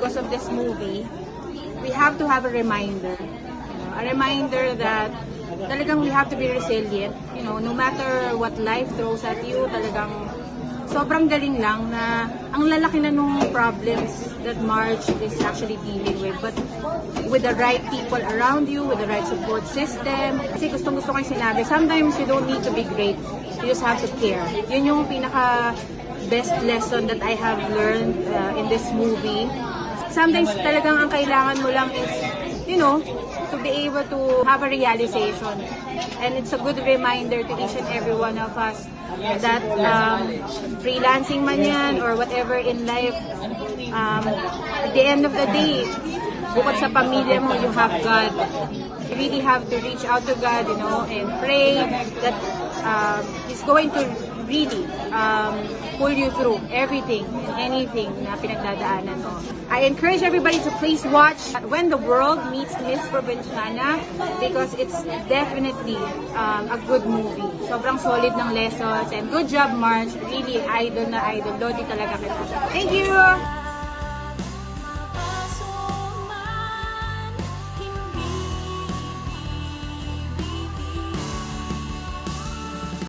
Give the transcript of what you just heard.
because of this movie, we have to have a reminder. A reminder that talagang we have to be resilient. No matter what life throws at you, talagang sobrang galing lang na ang lalaki na nung problems that Marge is actually dealing with. But with the right people around you, with the right support system. Kasi gustong-gusto ko yung sinabi, sometimes you don't need to be great. You just have to care. Yun yung pinaka best lesson that I have learned in this movie. Sometimes talagang ang kailangan mo lang is, to be able to have a realization. And it's a good reminder to each and every one of us that freelancing man yan or whatever in life, at the end of the day, bukod sa pamilya mo, you have God. You really have to reach out to God, and pray that He's going to really pull you through everything and anything na pinagdadaanan mo. I encourage everybody to please watch When the World Meets Miss Provinciana because it's definitely a good movie. Sobrang solid ng lessons and good job, Marge. Really, idol na idol. Lodi talaga kita. Thank you!